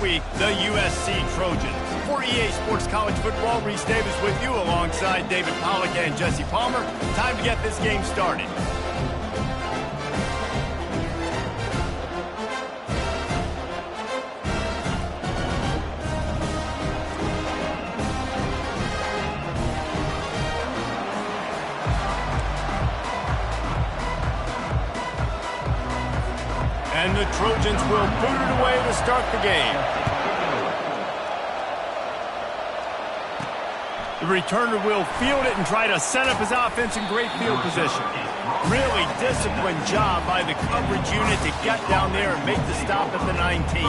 week, the USC Trojans. For EA Sports College Football, Reese Davis with you alongside David Pollack and Jesse Palmer. Time to get this game started. And the Trojans will boot it away to start the game. The returner will field it and try to set up his offense in great field position. Really disciplined job by the coverage unit to get down there and make the stop at the 19.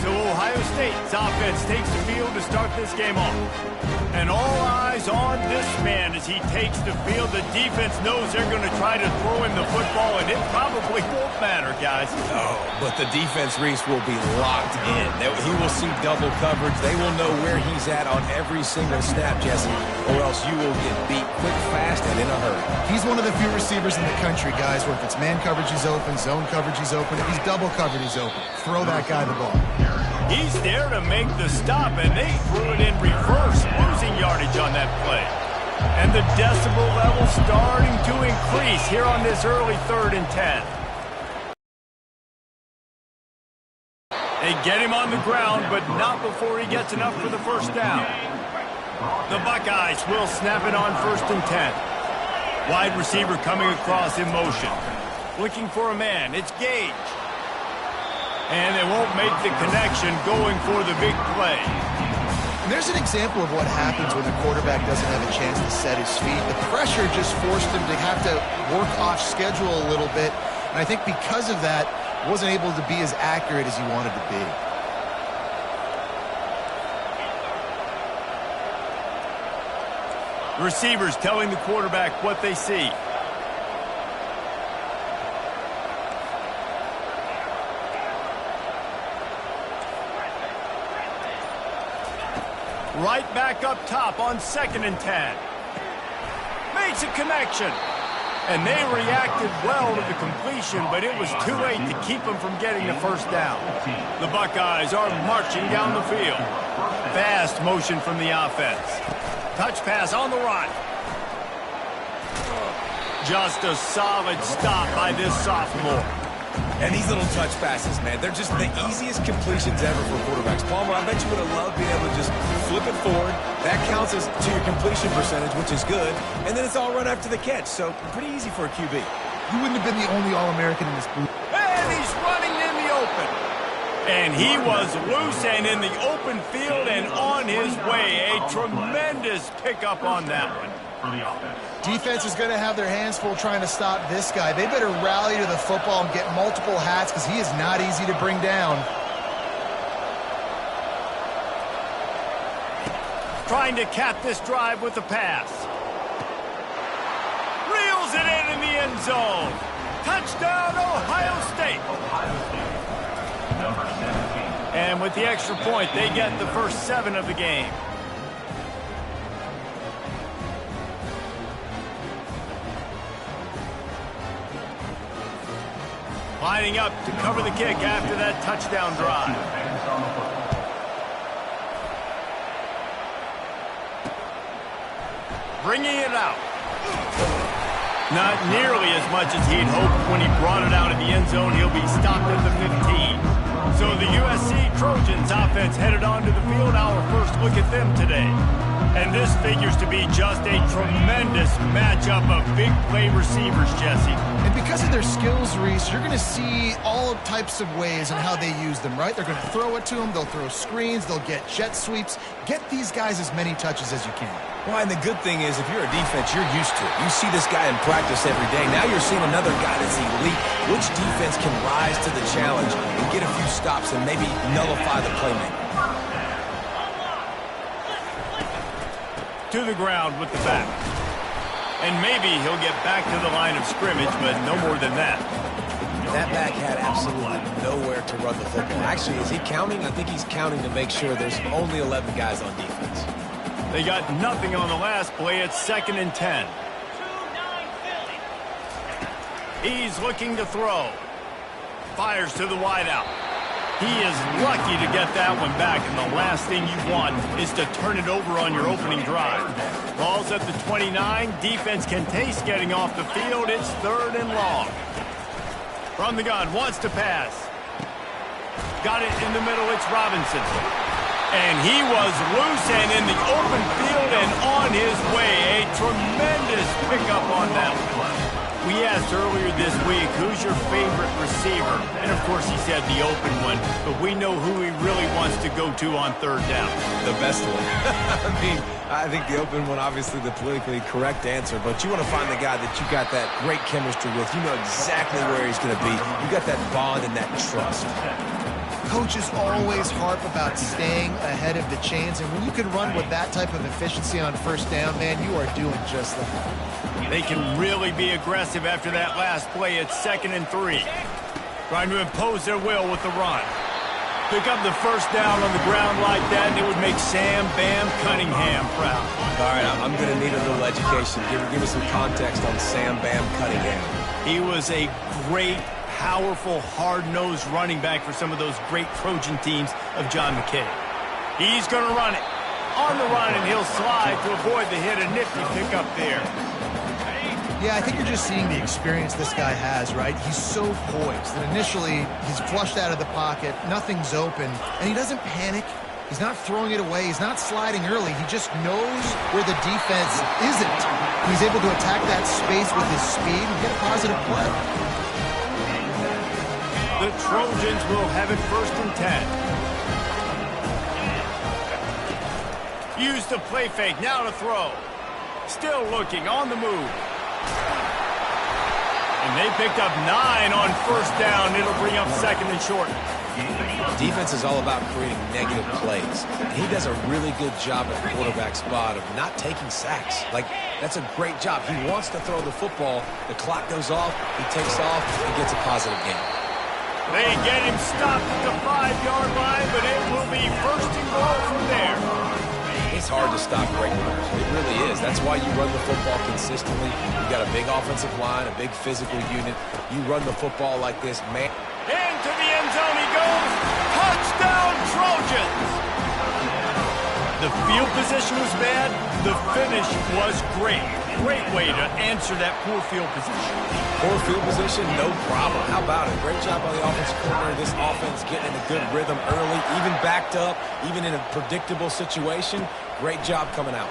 So Ohio State's offense takes the field to start this game off. And all eyes on this man as he takes the field. The defense knows they're going to try to throw him the football, and it probably won't matter, guys. Oh, but the defense, Reese, will be locked in. He will see double coverage. They will know where he's at on every single snap, Jesse, or else you will get beat quick, fast, and in a hurry. He's one of the few receivers in the country, guys, where if it's man coverage, he's open, zone coverage, he's open. If he's double covered, he's open. Throw that guy the ball. He's there to make the stop, and they threw it in reverse, losing yardage on that play. And the decibel level starting to increase here on this early 3rd and 10. They get him on the ground, but not before he gets enough for the first down. The Buckeyes will snap it on 1st and 10. Wide receiver coming across in motion. Looking for a man. It's Gage. And they won't make the connection going for the big play. And there's an example of what happens when the quarterback doesn't have a chance to set his feet. The pressure just forced him to have to work off schedule a little bit. And I think because of that, wasn't able to be as accurate as he wanted to be. Receivers telling the quarterback what they see. Right back up top on 2nd and 10. Makes a connection. And they reacted well to the completion, but it was too late to keep them from getting the first down. The Buckeyes are marching down the field. Fast motion from the offense. Touch pass on the right. Just a solid stop by this sophomore. And these little touch passes, man, they're just the easiest completions ever for quarterbacks. Palmer, I bet you would have loved being able to just flip it forward. That counts as to your completion percentage, which is good. And then it's all run after the catch, so pretty easy for a QB. He wouldn't have been the only All-American in this booth. And he's running in the open. And he was loose and in the open field and on his way. A tremendous pickup on that one. Defense is going to have their hands full trying to stop this guy. They better rally to the football and get multiple hats because he is not easy to bring down. Trying to cap this drive with a pass. Reels it in the end zone. Touchdown, Ohio State. And with the extra point, they get the first 7 of the game. Lining up to cover the kick after that touchdown drive. Bringing it out. Not nearly as much as he'd hoped when he brought it out of the end zone. He'll be stopped at the 15. So the USC Trojans offense headed onto the field. Our first look at them today. And this figures to be just a tremendous matchup of big play receivers, Jesse. And because of their skills, Reese, you're going to see all types of ways and how they use them, right? They're going to throw it to them. They'll throw screens. They'll get jet sweeps. Get these guys as many touches as you can. Well, and the good thing is, if you're a defense, you're used to it. You see this guy in practice every day. Now you're seeing another guy that's elite. Which defense can rise to the challenge and get a few stops and maybe nullify the playmaker? To the ground with the back. And maybe he'll get back to the line of scrimmage, but no more than that. That back had absolutely nowhere to run the football. Actually, is he counting? I think he's counting to make sure there's only 11 guys on defense. They got nothing on the last play. It's 2nd and 10. He's looking to throw. Fires to the wideout. He is lucky to get that one back, and the last thing you want is to turn it over on your opening drive. Ball's at the 29. Defense can taste getting off the field. It's 3rd and long. From the gun, wants to pass. Got it in the middle. It's Robinson. And he was loose and in the open field and on his way. A tremendous pickup on that one. We asked earlier this week, who's your favorite receiver? And, of course, he said the open one, but we know who he really wants to go to on 3rd down. The best one. I think the open one, obviously the politically correct answer, but you want to find the guy that you got that great chemistry with. You know exactly where he's going to be. You got that bond and that trust. Coaches always harp about staying ahead of the chains, and when you can run with that type of efficiency on 1st down, man, you are doing just that. They can really be aggressive after that last play. It's 2nd and 3. Trying to impose their will with the run. Pick up the 1st down on the ground like that, and it would make Sam Bam Cunningham proud. All right, I'm going to need a little education. Give me some context on Sam Bam Cunningham. He was a great, powerful, hard-nosed running back for some of those great Trojan teams of John McKay. He's going to run it. On the run, and he'll slide to avoid the hit. A nifty pickup there. Yeah, I think you're just seeing the experience this guy has, right? He's so poised that initially he's flushed out of the pocket, nothing's open, and he doesn't panic. He's not throwing it away. He's not sliding early. He just knows where the defense isn't. He's able to attack that space with his speed and get a positive play. The Trojans will have it 1st and 10. Use the play fake, now to throw. Still looking, on the move. And they picked up 9 on 1st down. It'll bring up 2nd and short. Defense is all about creating negative plays. He does a really good job at the quarterback spot of not taking sacks. Like, that's a great job. He wants to throw the football. The clock goes off. He takes off and gets a positive gain. They get him stopped at the 5-yard line, but it will be 1st and goal from there. It's hard to stop great runners. It really is. That's why you run the football consistently. You got a big offensive line, a big physical unit. You run the football like this, man. Into the end zone he goes. Touchdown, Trojans! The field position was bad. The finish was great. Great way to answer that poor field position. Poor field position, no problem. How about it? Great job by the offensive coordinator. This offense getting in a good rhythm early, even backed up, even in a predictable situation. Great job coming out.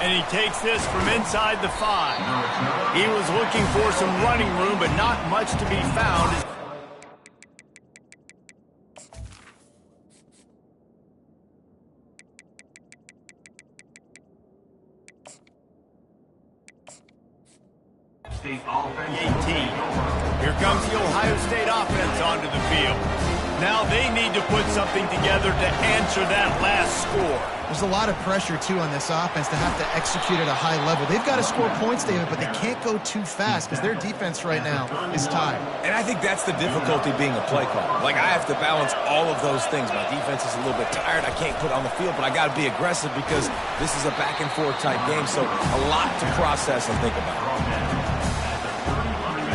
And he takes this from inside the 5. He was looking for some running room, but not much to be found. The 18. Here comes the Ohio State offense onto the field. Now they need to put something together to answer that last score. There's a lot of pressure, too, on this offense to have to execute at a high level. They've got to score points, David, but they can't go too fast because their defense right now is tired. And I think that's the difficulty being a play caller. Like, I have to balance all of those things. My defense is a little bit tired. I can't put on the field, but I got to be aggressive because this is a back-and-forth type game, so a lot to process and think about.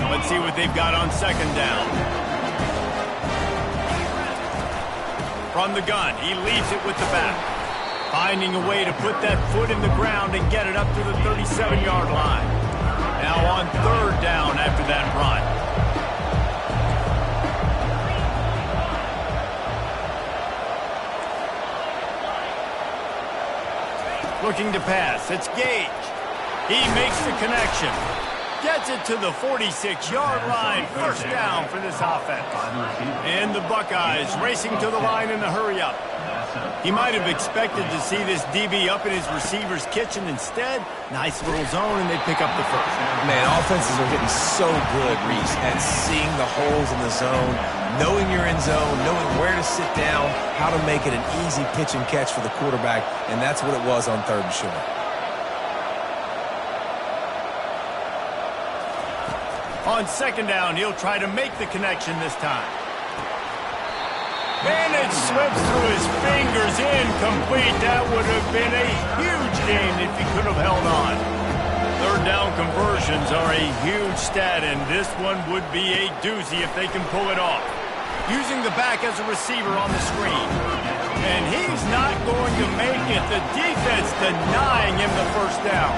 Let's see what they've got on 2nd down. From the gun, he leaves it with the back. Finding a way to put that foot in the ground and get it up to the 37-yard line. Now on 3rd down after that run. Looking to pass, it's Gage. He makes the connection. Gets it to the 46-yard line. 1st down for this offense. And the Buckeyes racing to the line in the hurry-up. He might have expected to see this DB up in his receiver's kitchen. Instead, nice little zone, and they pick up the 1st. Man, offenses are getting so good, Reese, at seeing the holes in the zone, knowing you're in zone, knowing where to sit down, how to make it an easy pitch and catch for the quarterback, and that's what it was on 3rd and short. On 2nd down, he'll try to make the connection this time. And it slips through his fingers, incomplete. That would have been a huge gain if he could have held on. 3rd down conversions are a huge stat, and this one would be a doozy if they can pull it off. using the back as a receiver on the screen. And he's not going to make it. The defense denying him the first down.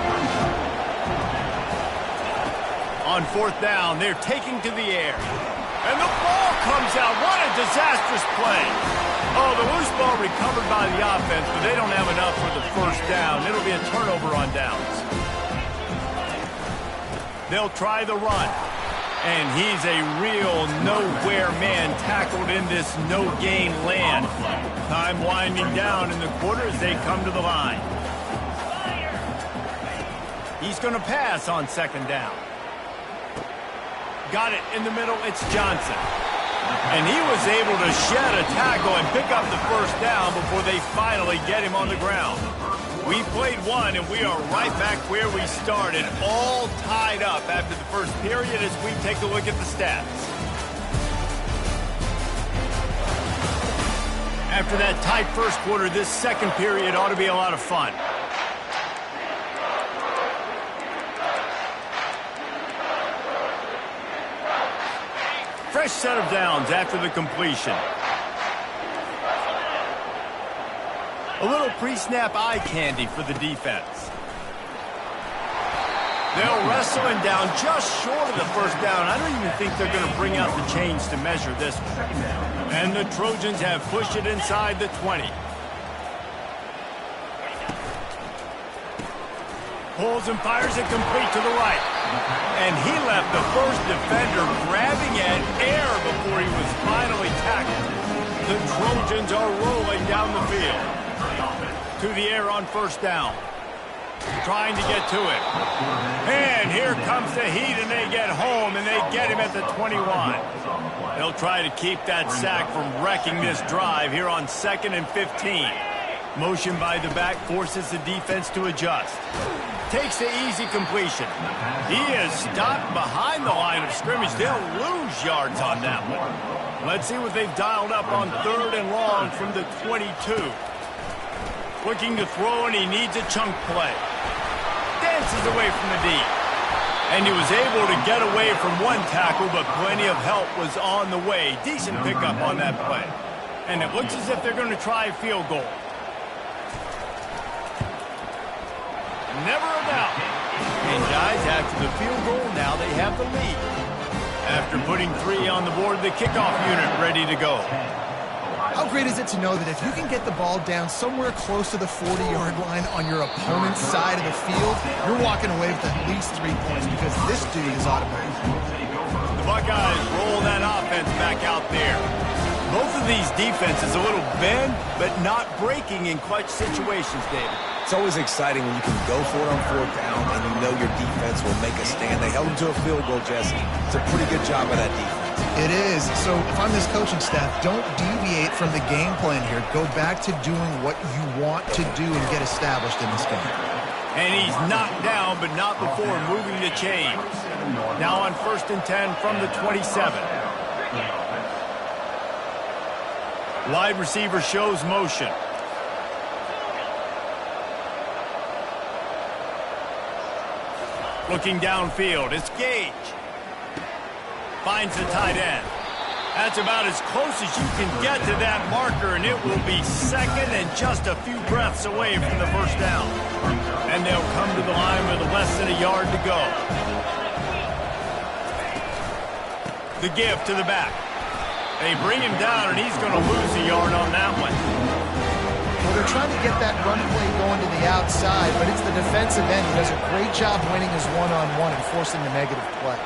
On fourth down, they're taking to the air. And the ball comes out. What a disastrous play. Oh, the loose ball recovered by the offense, but they don't have enough for the first down. It'll be a turnover on downs. They'll try the run. And he's a real nowhere man tackled in this no-gain land. Time winding down in the quarter as they come to the line. He's going to pass on second down. Got it in the middle. It's Johnson. And he was able to shed a tackle and pick up the first down before they finally get him on the ground. We played one, and we are right back where we started, all tied up after the first period as we take a look at the stats. After that tight first quarter, this second period ought to be a lot of fun. Fresh set of downs after the completion. A little pre-snap eye candy for the defense. They'll wrestle him down just short of the first down. I don't even think they're going to bring out the chains to measure this one. And the Trojans have pushed it inside the 20. Pulls and fires it complete to the right. And he left the first defender grabbing at air before he was finally tackled. The Trojans are rolling down the field. To the air on first down. Trying to get to it. And here comes the heat, and they get home, and they get him at the 21. They'll try to keep that sack from wrecking this drive here on 2nd and 15. Motion by the back forces the defense to adjust. Takes the easy completion. He is stopped behind the line of scrimmage. They'll lose yards on that one. Let's see what they've dialed up on 3rd and long from the 22. Looking to throw, and he needs a chunk play. Dances away from the D. And he was able to get away from one tackle, but plenty of help was on the way. Decent pickup on that play. And it looks as if they're going to try a field goal. Never a doubt. And guys, after the field goal, now they have the lead. After putting 3 on the board, the kickoff unit ready to go. How great is it to know that if you can get the ball down somewhere close to the 40-yard line on your opponent's side of the field, you're walking away with at least 3 points because this dude is automatic. The Buckeyes roll that offense back out there. Both of these defenses a little bend, but not breaking in clutch situations, David. It's always exciting when you can go for it on 4th down and you know your defense will make a stand. They held them to a field goal, Jesse. It's a pretty good job by that defense. It is. So if I'm this coaching staff, don't deviate from the game plan here. Go back to doing what you want to do and get established in this game. And he's knocked down, but not before moving the chains. Now on 1st and 10 from the 27. Wide receiver shows motion. Looking downfield, it's Gage. Finds the tight end. That's about as close as you can get to that marker, and it will be 2nd and just a few breaths away from the first down. And they'll come to the line with less than a yard to go. The give to the back. They bring him down, and he's going to lose a yard on that one. Well, they're trying to get that run play going to the outside, but it's the defensive end who does a great job winning his one-on-one and forcing the negative play.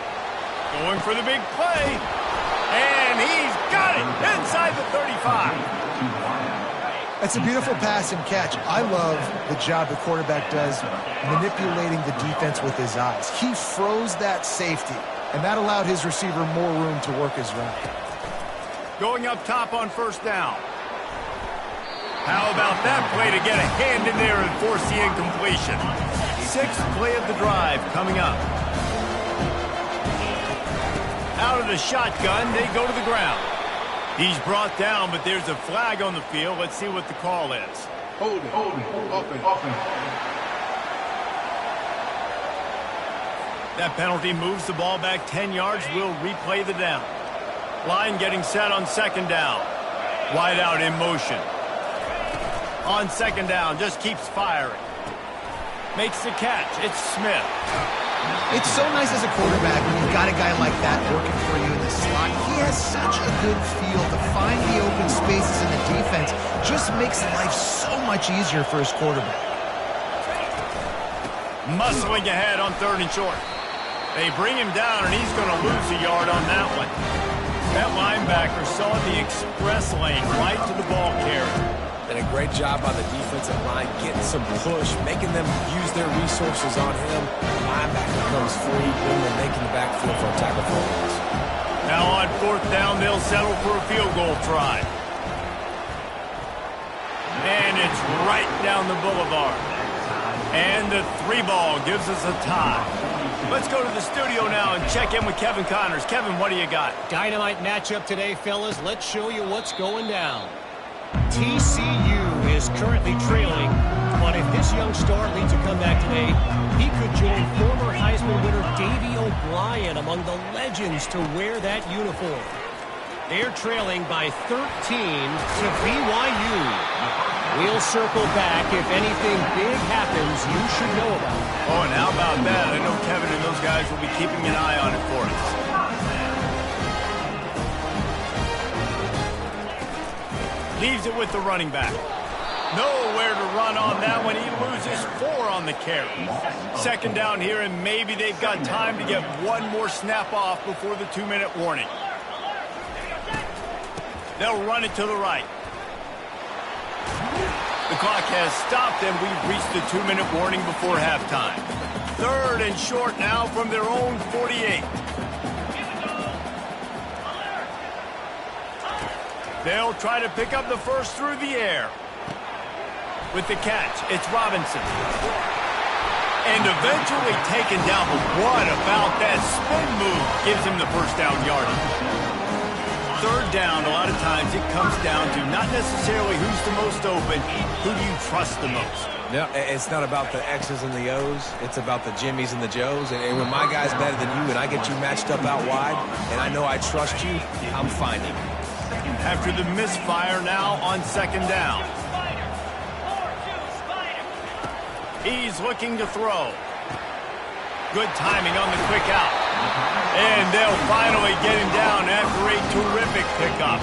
Going for the big play, and he's got it inside the 35. That's a beautiful pass and catch. I love the job the quarterback does manipulating the defense with his eyes. He froze that safety, and that allowed his receiver more room to work his route. Going up top on first down. How about that play to get a hand in there and force the incompletion? 6th play of the drive coming up. Out of the shotgun, they go to the ground. He's brought down, but there's a flag on the field. Let's see what the call is. Hold it, offense. That penalty moves the ball back 10 yards. We'll replay the down. Line getting set on second down. Wide out in motion. On second down, just keeps firing. Makes the catch. It's Smith. It's so nice as a quarterback when you've got a guy like that working for you in the slot. He has such a good feel to find the open spaces in the defense. Just makes life so much easier for his quarterback. Muscling ahead on third and short. They bring him down, and he's going to lose a yard on that one. That linebacker saw the express lane right to the ball carrier. And a great job by the defensive line, getting some push, making them use their resources on him. The linebacker comes free, boom, and making the backfield for a tackle for a loss. Now on fourth down, they'll settle for a field goal try. And it's right down the boulevard. And the 3-ball gives us a tie. Let's go to the studio now and check in with Kevin Connors. Kevin, what do you got? Dynamite matchup today, fellas. Let's show you what's going down. TCU is currently trailing, but if this young star leads a comeback today, he could join former Heisman winner Davey O'Brien among the legends to wear that uniform. They're trailing by 13 to BYU. We'll circle back if anything big happens you should know about. Oh, and how about that? I know Kevin and those guys will be keeping an eye on it for us. Leaves it with the running back. Nowhere to run on that one. He loses 4 on the carry. Second down here, and maybe they've got time to get one more snap off before the 2-minute warning. They'll run it to the right. The clock has stopped, and we've reached the 2-minute warning before halftime. Third and short now from their own 48. They'll try to pick up the first through the air. With the catch, it's Robinson. And eventually taken down, but what about that spin move gives him the first down yardage. Third down, a lot of times it comes down to not necessarily who's the most open, who do you trust the most. Yeah, it's not about the X's and the O's. It's about the Jimmies and the Joes. And when my guy's better than you and I get you matched up out wide, and I know I trust you, I'm finding you. After the misfire now on second down. He's looking to throw. Good timing on the quick out. And they'll finally get him down after a terrific pickup.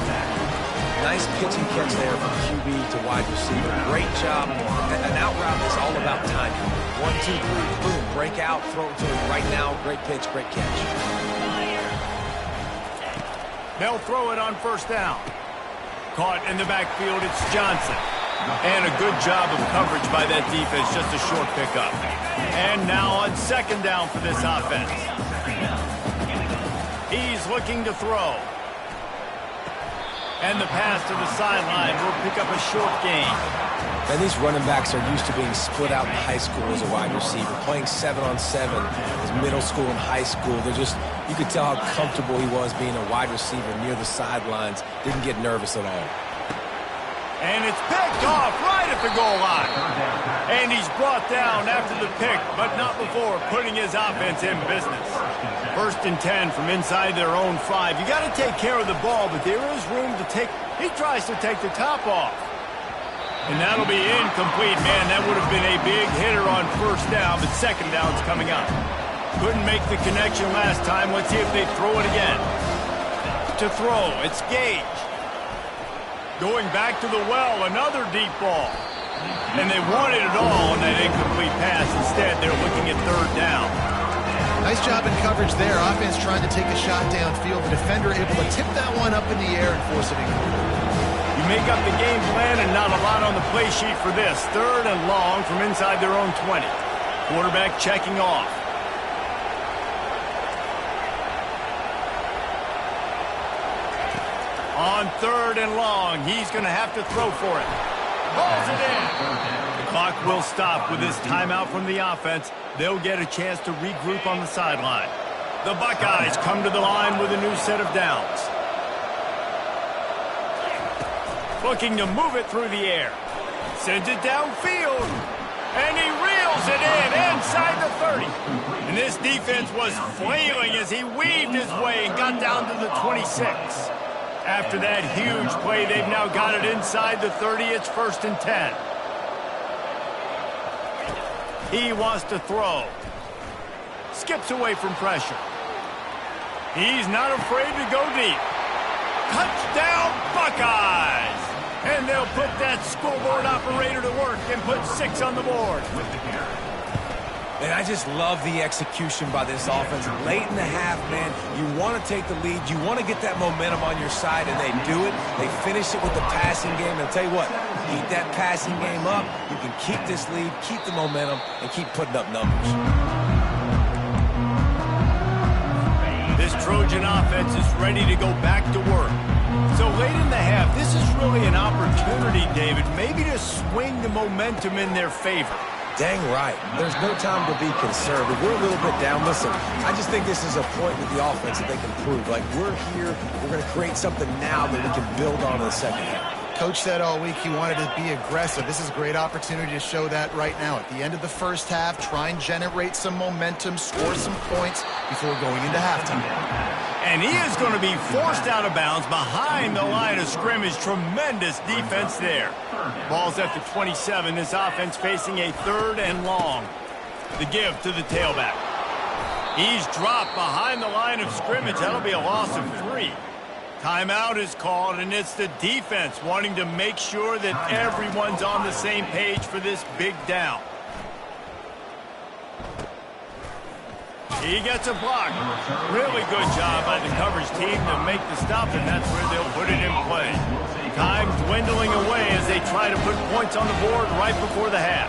Nice pitch and catch there from QB to wide receiver. Great job. An out route is all about timing. 1, 2, 3, boom, break out, throw it to him right now. Great pitch, great catch. They'll throw it on first down. Caught in the backfield, it's Johnson. And a good job of coverage by that defense, just a short pickup. And now on second down for this offense. He's looking to throw. And the pass to the sideline will pick up a short gain. And these running backs are used to being split out in high school as a wide receiver, playing 7-on-7 as middle school and high school. You could tell how comfortable he was being a wide receiver near the sidelines. Didn't get nervous at all. And it's picked off right at the goal line. And he's brought down after the pick, but not before putting his offense in business. First and 10 from inside their own 5. You got to take care of the ball, but there is room to take. He tries to take the top off. And that'll be incomplete. Man, that would have been a big hitter on first down, but second down's coming up. Couldn't make the connection last time. Let's see if they throw it again. To throw, it's Gage. Going back to the well, another deep ball. And they wanted it all on that incomplete pass. Instead, they're looking at third down. Nice job in coverage there. Offense trying to take a shot downfield. The defender able to tip that one up in the air and force it incomplete. You make up the game plan and not a lot on the play sheet for this. Third and long from inside their own 20. Quarterback checking off. On third and long, he's going to have to throw for it. Balls it in. The clock will stop with this timeout from the offense. They'll get a chance to regroup on the sideline. The Buckeyes come to the line with a new set of downs. Looking to move it through the air. Sends it downfield. And he reels it in inside the 30. And this defense was flailing as he weaved his way and got down to the 26. After that huge play, they've now got it inside the 30. It's 1st and 10. He wants to throw. Skips away from pressure. He's not afraid to go deep. Touchdown, Buckeyes! And they'll put that scoreboard operator to work and put 6 on the board. And I just love the execution by this offense. Late in the half, man, you want to take the lead. You want to get that momentum on your side, and they do it. They finish it with the passing game. And I'll tell you what, keep that passing game up. You can keep this lead, keep the momentum, and keep putting up numbers. This Trojan offense is ready to go back to work. So late in the half, this is really an opportunity, David, maybe to swing the momentum in their favor. Dang right. There's no time to be conservative. We're a little bit down. Listen, I just think this is a point with the offense that they can prove. Like, we're here, we're going to create something now that we can build on in the second half. Coach said all week he wanted to be aggressive. This is a great opportunity to show that right now. At the end of the first half, try and generate some momentum, score some points before going into halftime. And he is going to be forced out of bounds behind the line of scrimmage. Tremendous defense there. Ball's at the 27. This offense facing a 3rd and long. The give to the tailback. He's dropped behind the line of scrimmage. That'll be a loss of 3. Timeout is called, and it's the defense wanting to make sure that everyone's on the same page for this big down. He gets a block. Really good job by the coverage team to make the stop, and that's where they'll put it in play. Time dwindling away as they try to put points on the board right before the half.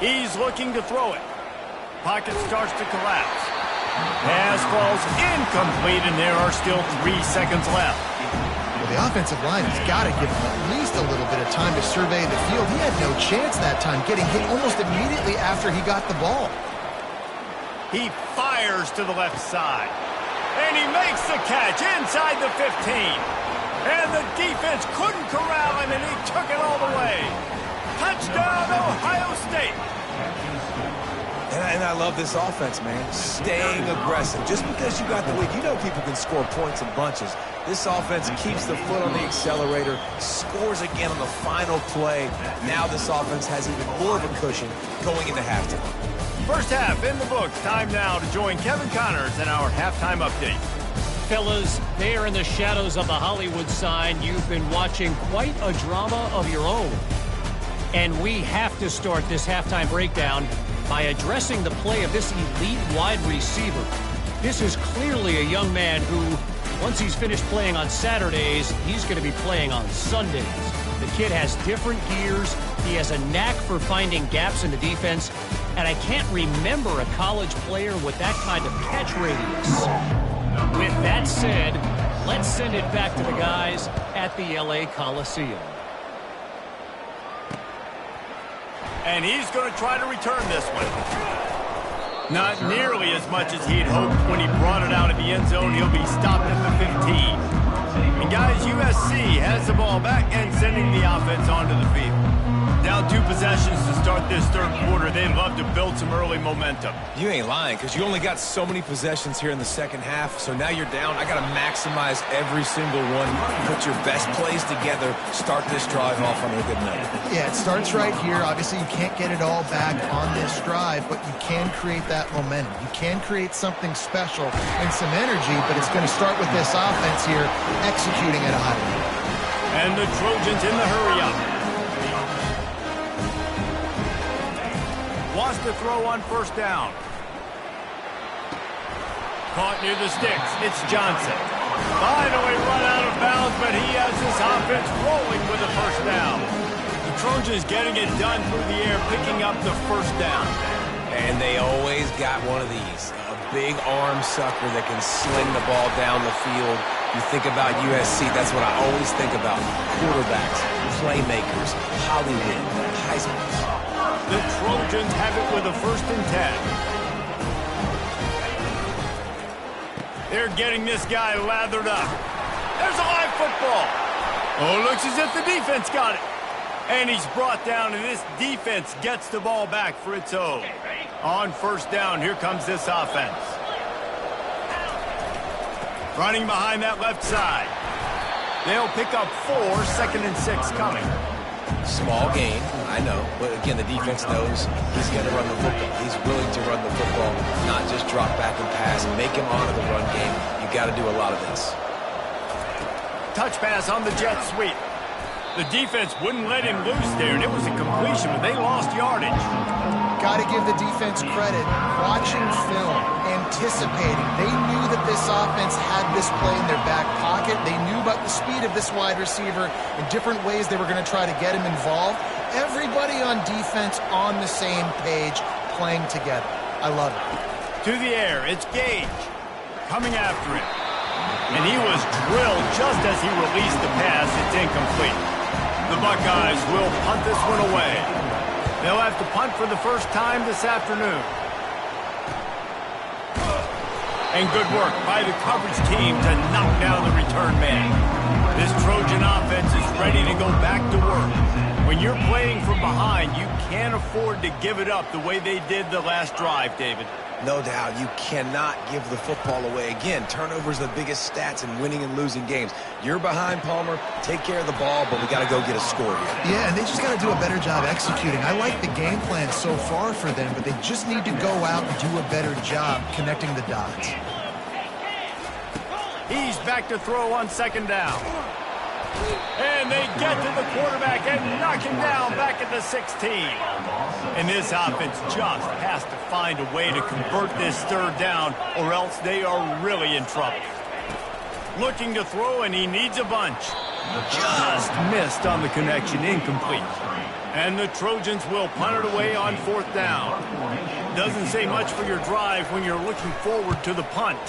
He's looking to throw it. Pocket starts to collapse. Pass falls incomplete, and there are still 3 seconds left. Well, the offensive line has got to give him at least a little bit of time to survey the field. He had no chance that time, getting hit almost immediately after he got the ball. He fires to the left side. And he makes the catch inside the 15. And the defense couldn't corral him, and he took it all the way. Touchdown, Ohio State. And I love this offense, man. Staying aggressive. Just because you got the lead, you know people can score points in bunches. This offense keeps the foot on the accelerator, scores again on the final play. Now this offense has even more of a cushion going into halftime. First half in the books. Time now to join Kevin Connors in our halftime update. Fellas, there in the shadows of the Hollywood sign, you've been watching quite a drama of your own. And we have to start this halftime breakdown by addressing the play of this elite wide receiver. This is clearly a young man who, once he's finished playing on Saturdays, he's going to be playing on Sundays. The kid has different gears. He has a knack for finding gaps in the defense. And I can't remember a college player with that kind of catch radius. With that said, let's send it back to the guys at the LA Coliseum. And he's going to try to return this one. Not nearly as much as he'd hoped when he brought it out of the end zone. He'll be stopped at the 15. And guys, USC has the ball back and sending the offense onto the field. Down 2 possessions to start this third quarter. They'd love to build some early momentum. You ain't lying, because you only got so many possessions here in the second half, so now you're down. I got to maximize every single one. Put your best plays together. Start this drive off on a good note. Yeah, it starts right here. Obviously, you can't get it all back on this drive, but you can create that momentum. You can create something special and some energy, but it's going to start with this offense here executing at a high level. And the Trojans in the hurry-up. Wants to throw on first down. Caught near the sticks. It's Johnson. Finally run out of bounds, but he has his offense rolling with a first down. The Trojans getting it done through the air, picking up the first down. And they always got one of these. A big arm sucker that can sling the ball down the field. You think about USC, that's what I always think about. Quarterbacks, playmakers, Hollywood, Heisman. The Trojans have it with a 1st and 10. They're getting this guy lathered up. There's a live football. Oh, looks as if the defense got it. And he's brought down, and this defense gets the ball back for its own. On first down, here comes this offense. Running behind that left side. They'll pick up 4, 2nd and 6 coming. Small gain, I know, but again, the defense knows he's going to run the football. He's willing to run the football, not just drop back and pass and make him honor the run game. You got to do a lot of this. Touch pass on the jet sweep. The defense wouldn't let him loose there, and it was a completion, but they lost yardage. Got to give the defense credit. Watching film, anticipating. They knew that this offense had this play in their back pocket. They knew about the speed of this wide receiver and different ways they were going to try to get him involved. Everybody on defense on the same page, playing together. I love it. To the air, it's Gage coming after him. And he was drilled just as he released the pass. It's incomplete. The Buckeyes will punt this one away. They'll have to punt for the first time this afternoon. And good work by the coverage team to knock down the return man. This Trojan offense is ready to go back to work. When you're playing from behind, you can't afford to give it up the way they did the last drive, David. No doubt, you cannot give the football away. Again, turnovers are the biggest stats in winning and losing games. You're behind, Palmer. Take care of the ball, but we got to go get a score here. Yeah, and they just got to do a better job executing. I like the game plan so far for them, but they just need to go out and do a better job connecting the dots. He's back to throw on 2nd down. And they get to the quarterback and knock him down back at the 16. And this offense just has to find a way to convert this 3rd down, or else they are really in trouble. Looking to throw, and he needs a bunch. Just missed on the connection, incomplete. And the Trojans will punt it away on 4th down. Doesn't say much for your drive when you're looking forward to the punt.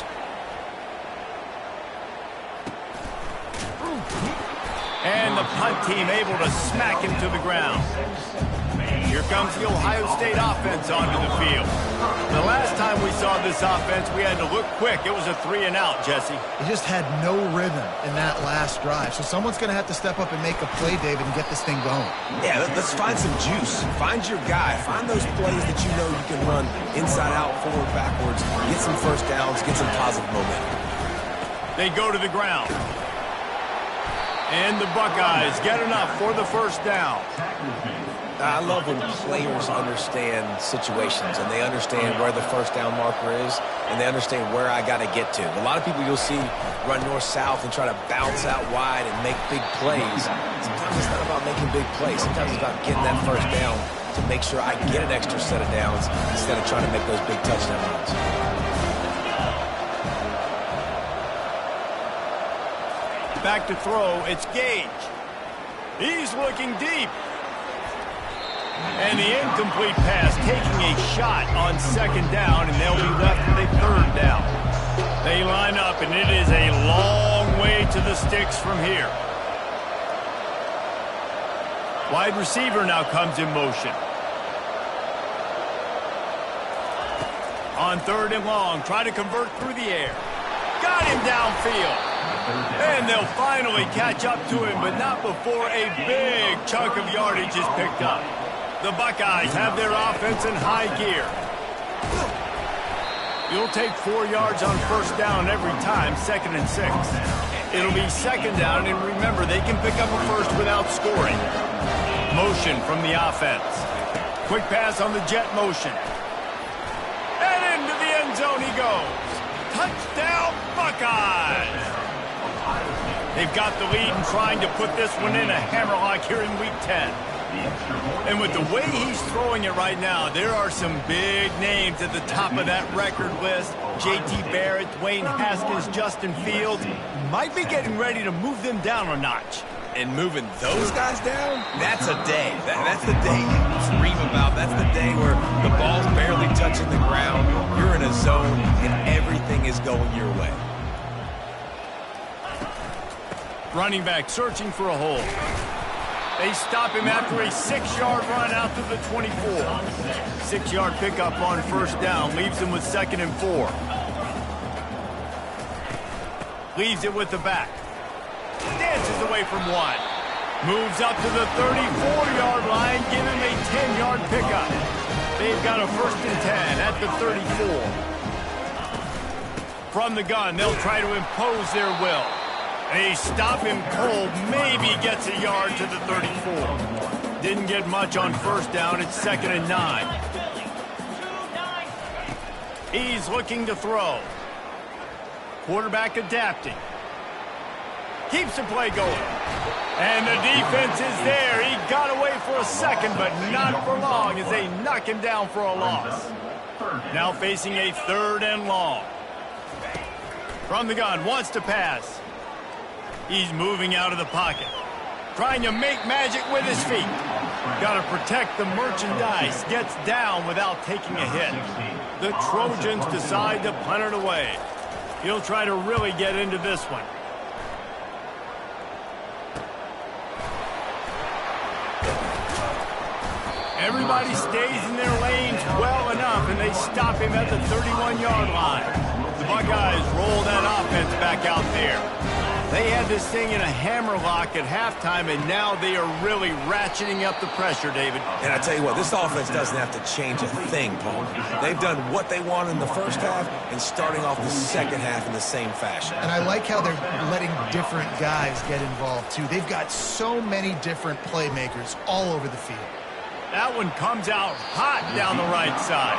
And the punt team able to smack him to the ground. Here comes the Ohio State offense onto the field. The last time we saw this offense, we had to look quick. It was a 3 and out, Jesse. They just had no rhythm in that last drive. So someone's going to have to step up and make a play, David, and get this thing going. Yeah, let's find some juice. Find your guy. Find those plays that you know you can run inside out, forward, backwards. Get some first downs. Get some positive momentum. They go to the ground. And the Buckeyes get enough for the 1st down. I love when players understand situations and they understand where the 1st down marker is and they understand where I got to get to. A lot of people you'll see run north-south and try to bounce out wide and make big plays. Sometimes it's not about making big plays. Sometimes it's about getting that 1st down to make sure I get an extra set of downs instead of trying to make those big touchdown runs. Back to throw, it's Gage. He's looking deep. And the incomplete pass taking a shot on 2nd down, and they'll be left with a 3rd down. They line up, and it is a long way to the sticks from here. Wide receiver now comes in motion. On 3rd and long, try to convert through the air. Got him downfield. And they'll finally catch up to him, but not before a big chunk of yardage is picked up. The Buckeyes have their offense in high gear. You'll take 4 yards on 1st down every time, 2nd and 6. It'll be 2nd down, and remember, they can pick up a 1st without scoring. Motion from the offense. Quick pass on the jet motion. And into the end zone he goes. Touchdown, Buckeyes! They've got the lead and trying to put this one in a hammerlock here in Week 10. And with the way he's throwing it right now, there are some big names at the top of that record list. J.T. Barrett, Dwayne Haskins, Justin Fields. Might be getting ready to move them down a notch. And moving those guys down, that's a day. That's the day you dream about. That's the day where the ball's barely touching the ground. You're in a zone, and everything is going your way. Running back searching for a hole. They stop him after a 6-yard run out to the 24. 6-yard pickup on 1st down leaves him with 2nd and 4. Leaves it with the back. Dances away from one. Moves up to the 34-yard line. Give him a 10-yard pickup. They've got a 1st and 10 at the 34. From the gun, they'll try to impose their will. They stop him cold. Maybe gets a yard to the 34. Didn't get much on 1st down. It's 2nd and 9. He's looking to throw. Quarterback adapting. Keeps the play going. And the defense is there. He got away for a second, but not for long as they knock him down for a loss. Now facing a 3rd and long. From the gun, wants to pass. He's moving out of the pocket. Trying to make magic with his feet. Got to protect the merchandise. Gets down without taking a hit. The Trojans decide to punt it away. He'll try to really get into this one. Everybody stays in their lanes well enough, and they stop him at the 31-yard line. The Buckeyes roll that offense back out there. They had this thing in a hammerlock at halftime, and now they are really ratcheting up the pressure, David. And I tell you what, this offense doesn't have to change a thing, Paul. They've done what they want in the 1st half and starting off the 2nd half in the same fashion. And I like how they're letting different guys get involved, too. They've got so many different playmakers all over the field. That one comes out hot down the right side.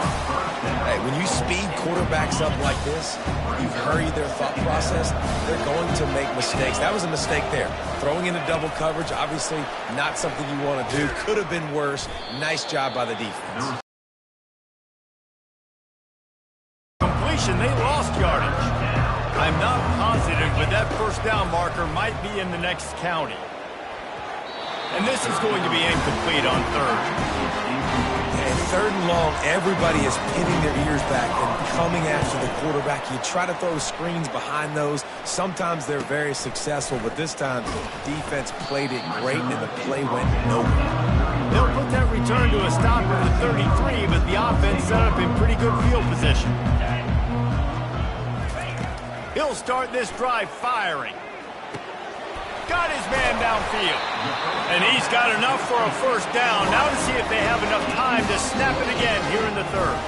Hey, when you speed quarterbacks up like this, you hurry their thought process, they're going to make mistakes. That was a mistake there. Throwing into double coverage, obviously not something you want to do. Could have been worse. Nice job by the defense. Completion, they lost yardage. I'm not positive, but that 1st down marker might be in the next county. And this is going to be incomplete on 3rd. And 3rd and long, everybody is pinning their ears back and coming after the quarterback. You try to throw screens behind those. Sometimes they're very successful, but this time defense played it great and the play went nowhere. They'll put that return to a stop at the 33, but the offense set up in pretty good field position. He'll start this drive firing. Got his man downfield. And he's got enough for a 1st down. Now to see if they have enough time to snap it again here in the 3rd.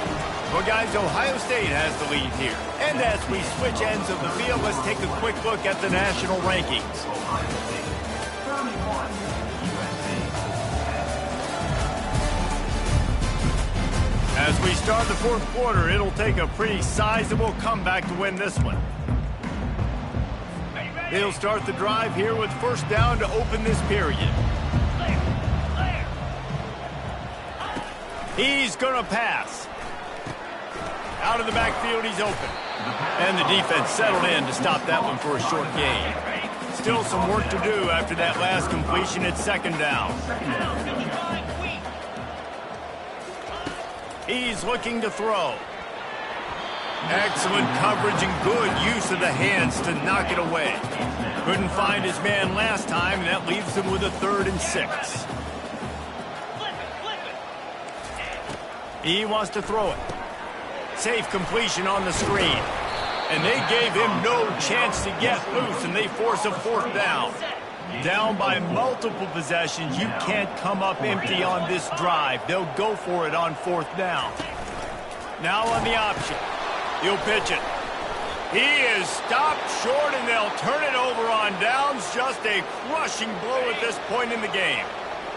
Well, guys, Ohio State has the lead here. And as we switch ends of the field, let's take a quick look at the national rankings. As we start the 4th quarter, it'll take a pretty sizable comeback to win this one. They'll start the drive here with 1st down to open this period. He's going to pass. Out of the backfield, he's open. And the defense settled in to stop that one for a short gain. Still some work to do after that last completion at 2nd down. He's looking to throw. Excellent coverage and good use of the hands to knock it away. Couldn't find his man last time, and that leaves him with a 3rd and 6. He wants to throw it. Safe completion on the screen. And they gave him no chance to get loose, and they force a 4th down. Down by multiple possessions, you can't come up empty on this drive. They'll go for it on 4th down. Now on the option. He'll pitch it. He is stopped short, and they'll turn it over on downs. Just a crushing blow at this point in the game.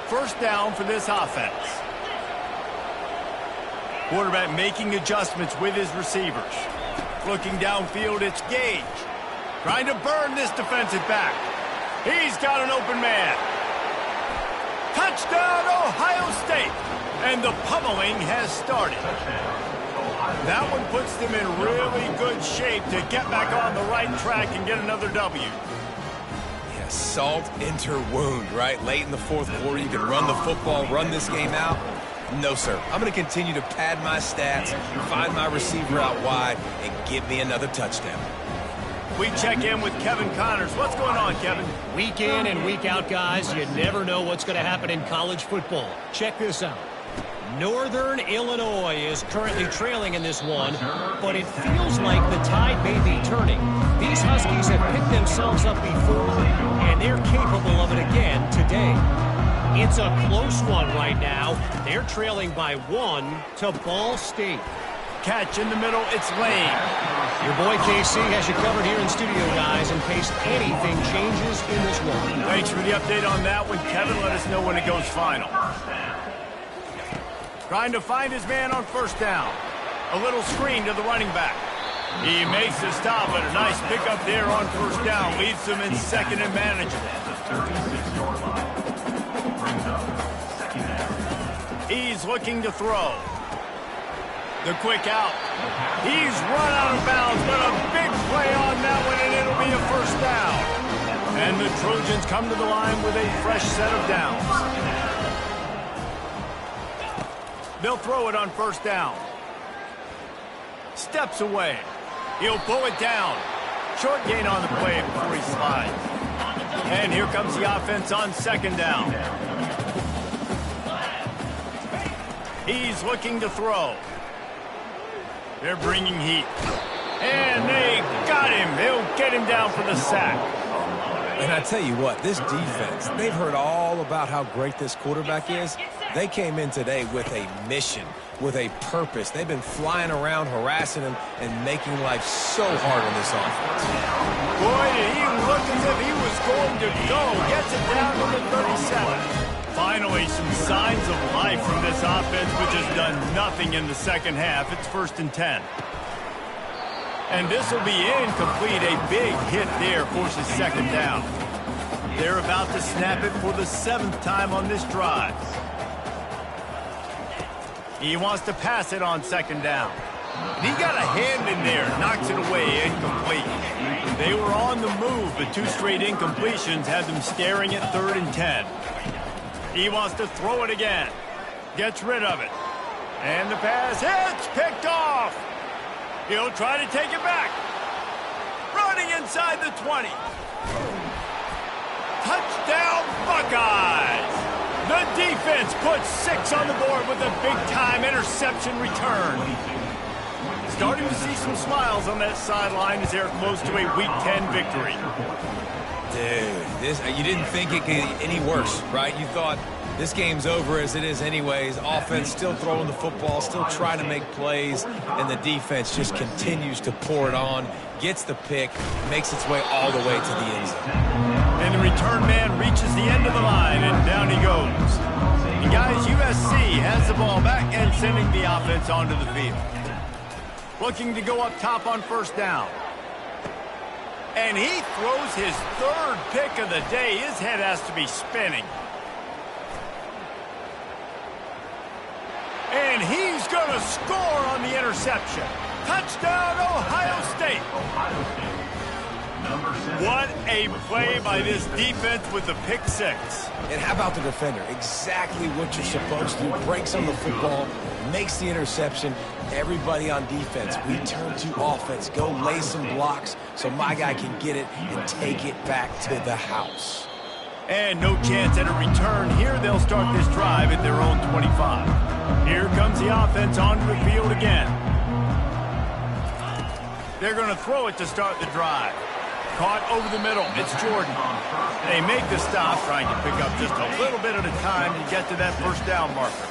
1st down for this offense. Quarterback making adjustments with his receivers. Looking downfield, it's Gage. Trying to burn this defensive back. He's got an open man. Touchdown, Ohio State. And the pummeling has started. That one puts them in really good shape to get back on the right track and get another W. Yeah, salt enter wound, right? Late in the 4th quarter, you can run the football, run this game out. No, sir. I'm going to continue to pad my stats, find my receiver out wide, and give me another touchdown. We check in with Kevin Connors. What's going on, Kevin? Week in and week out, guys, you never know what's going to happen in college football. Check this out. Northern Illinois is currently trailing in this one, but it feels like the tide may be turning. These Huskies have picked themselves up before, and they're capable of it again today. It's a close one right now. They're trailing by 1 to Ball State. Catch in the middle, it's Lane. Your boy KC has you covered here in studio, guys, in case anything changes in this one. Thanks for the update on that one, Kevin. Let us know when it goes final. Trying to find his man on first down. A little screen to the running back. He makes the stop, but a nice pickup there on first down. Leaves him in second and manageable. He's looking to throw. The quick out. He's run out of bounds, but a big play on that one, and it'll be a first down. And the Trojans come to the line with a fresh set of downs. They'll throw it on first down. Steps away. He'll pull it down. Short gain on the play before he slides. And here comes the offense on second down. He's looking to throw. They're bringing heat. And they got him. They'll get him down for the sack. And I tell you what, this defense, they've heard all about how great this quarterback is. They came in today with a mission, with a purpose. They've been flying around, harassing him, and making life so hard on this offense. Boy, did he look as if he was going to go. Gets it down to the 37. Finally, some signs of life from this offense, which has done nothing in the second half. It's 1st and 10. And this will be incomplete. A big hit there forces second down. They're about to snap it for the 7th time on this drive. He wants to pass it on second down. And he got a hand in there, knocks it away, incomplete. They were on the move, but 2 straight incompletions had them staring at 3rd and 10. He wants to throw it again. Gets rid of it. And the pass hits, picked off. He'll try to take it back. Running inside the 20. Touchdown, Buckeyes! The defense puts 6 on the board with a big-time interception return. Starting to see some smiles on that sideline as they're close to a Week 10 victory. Dude, you didn't think it could get any worse, right? You thought this game's over as it is anyways. Offense still throwing the football, still trying to make plays, and the defense just continues to pour it on, gets the pick, makes its way all the way to the end zone. And the return man reaches the end of the line, and down he goes. And guys, USC has the ball back and sending the offense onto the field. Looking to go up top on first down. And he throws his 3rd pick of the day. His head has to be spinning. And he's going to score on the interception. Touchdown, Ohio State. What a play by this defense with the pick 6. And how about the defender? Exactly what you're supposed to do. Breaks on the football, makes the interception. Everybody on defense, we turn to offense. Go lay some blocks so my guy can get it and take it back to the house. And no chance at a return. Here they'll start this drive at their own 25. Here comes the offense onto the field again. They're going to throw it to start the drive. Caught over the middle. It's Jordan. They make the stop, trying to pick up just a little bit at a time to get to that first down marker.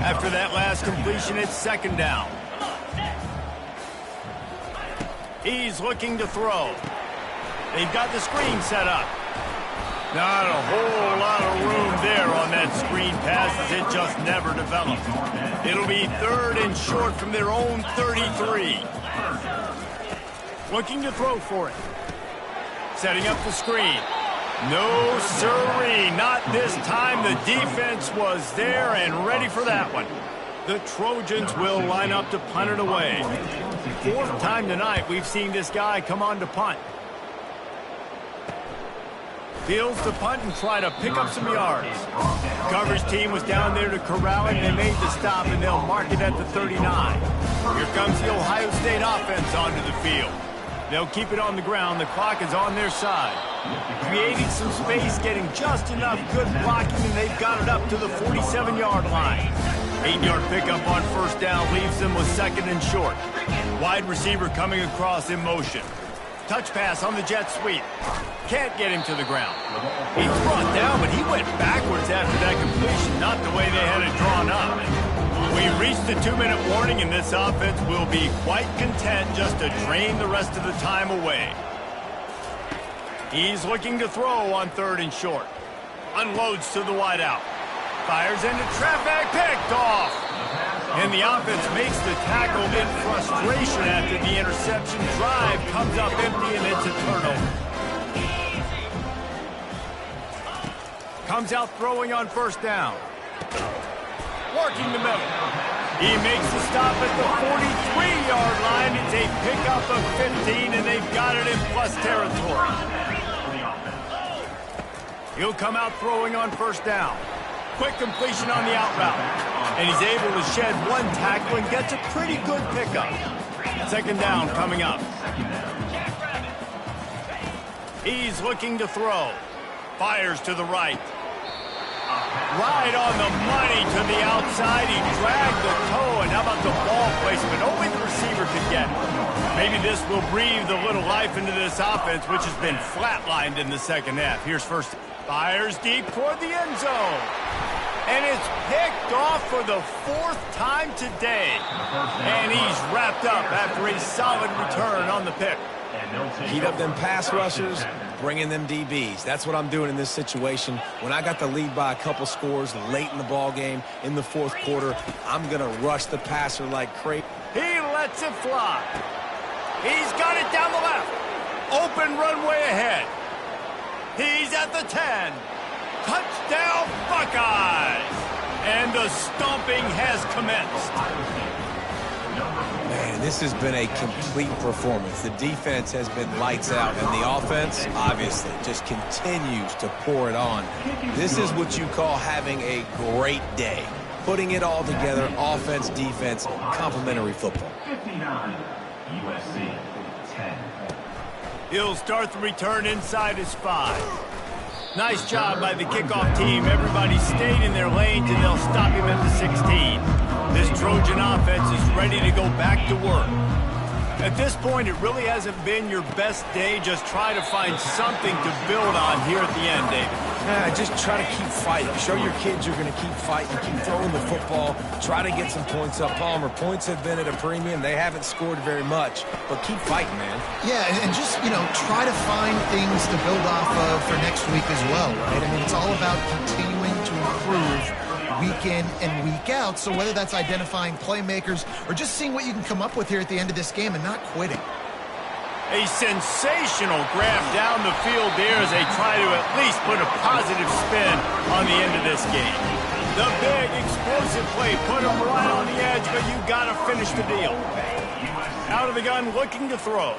After that last completion, it's second down. He's looking to throw. They've got the screen set up. Not a whole lot of room there on that screen pass as it just never developed. It'll be 3rd and short from their own 33. Looking to throw for it. Setting up the screen. No, sirree, not this time. The defense was there and ready for that one. The Trojans will line up to punt it away. 4th time tonight we've seen this guy come on to punt. Fields to punt and try to pick up some yards. Coverage team was down there to corral it, and they made the stop, and they'll mark it at the 39. Here comes the Ohio State offense onto the field. They'll keep it on the ground. The clock is on their side. Creating some space, getting just enough good blocking, and they've got it up to the 47-yard line. 8-yard pickup on first down leaves them with 2nd and short. Wide receiver coming across in motion. Touch pass on the jet sweep. Can't get him to the ground. He's brought down, but he went backwards after that completion, not the way they had it drawn up. We reached the 2-minute warning, and this offense will be quite content just to drain the rest of the time away. He's looking to throw on 3rd and short. Unloads to the wideout. Fires into traffic, picked off. And the offense makes the tackle in frustration after the interception. Drive comes up empty, and it's a turnover. Comes out throwing on first down. Working the middle. He makes the stop at the 43-yard line. It's a pickup of 15, and they've got it in plus territory. He'll come out throwing on first down. Quick completion on the out route. And he's able to shed 1 tackle and gets a pretty good pickup. 2nd down coming up. He's looking to throw. Fires to the right. Right on the money to the outside. He dragged the toe, and how about the ball placement? Only the receiver could get it. Maybe this will breathe a little life into this offense, which has been flatlined in the 2nd half. Here's first. Fires deep toward the end zone. And it's picked off for the 4th time today. And he's wrapped up after a solid return on the pick. Heat up them pass rushers, bring in them DBs. That's what I'm doing in this situation. When I got the lead by a couple scores late in the ball game in the 4th quarter, I'm going to rush the passer like crazy. He lets it fly. He's got it down the left. Open runway ahead. He's at the 10. Touchdown, Buckeyes! And the stomping has commenced. Man, this has been a complete performance. The defense has been lights out, and the offense, obviously, just continues to pour it on. This is what you call having a great day. Putting it all together, offense, defense, complementary football. 59, USC, 10. He'll start the return inside his 5. Nice job by the kickoff team. Everybody stayed in their lanes, and they'll stop him at the 16. This Trojan offense is ready to go back to work. At this point, it really hasn't been your best day. Just try to find something to build on here at the end, David. Yeah, just try to keep fighting. Show your kids you're going to keep fighting, keep throwing the football, try to get some points up. Palmer, points have been at a premium. They haven't scored very much, but keep fighting, man. Yeah, and just, try to find things to build off of for next week as well, right? I mean, it's all about continuing to improve week in and week out. So whether that's identifying playmakers or just seeing what you can come up with here at the end of this game and not quitting. A sensational grab down the field there as they try to at least put a positive spin on the end of this game. The big explosive play put him right on the edge, but you got to finish the deal. Out of the gun, looking to throw.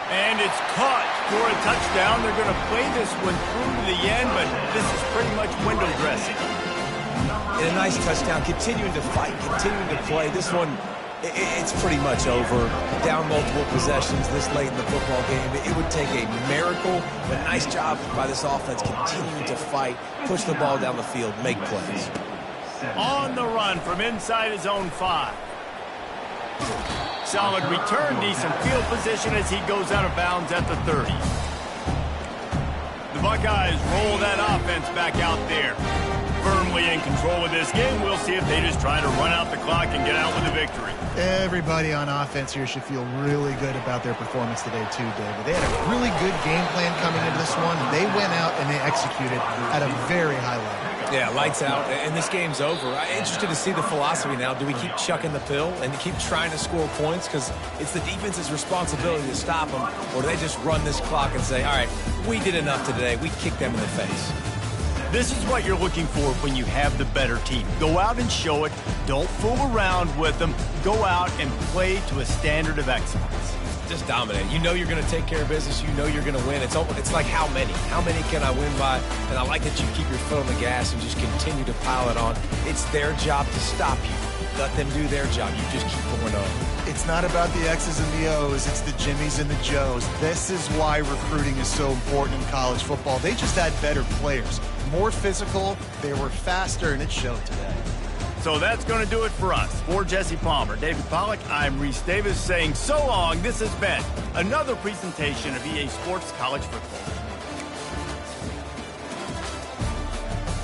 And it's caught for a touchdown. They're going to play this one through to the end, but this is pretty much window dressing. And a nice touchdown, continuing to fight, continuing to play. This one, it's pretty much over. Down multiple possessions this late in the football game. It would take a miracle, but nice job by this offense continuing to fight, push the ball down the field, make plays. On the run from inside his own 5. Solid return, decent field position as he goes out of bounds at the 30. The Buckeyes roll that offense back out there. Firmly in control of this game. We'll see if they just try to run out the clock and get out with a victory. Everybody on offense here should feel really good about their performance today too, David. They had a really good game plan coming into this one. They went out and they executed at a very high level. Yeah, lights out, and this game's over. I'm interested to see the philosophy now. Do we keep chucking the pill and keep trying to score points because it's the defense's responsibility to stop them, or do they just run this clock and say, all right, we did enough today. We kicked them in the face. This is what you're looking for when you have the better team. Go out and show it. Don't fool around with them. Go out and play to a standard of excellence. Just dominate. You know you're going to take care of business. You know you're going to win. It's like how many? How many can I win by? And I like that you keep your foot on the gas and just continue to pile it on. It's their job to stop you. Let them do their job. You just keep going on. It's not about the X's and the O's. It's the Jimmies and the Joes. This is why recruiting is so important in college football. They just had better players. More physical, they were faster, and it showed today. So that's going to do it for us. For Jesse Palmer, David Pollack, I'm Reese Davis saying so long. This has been another presentation of EA Sports College Football.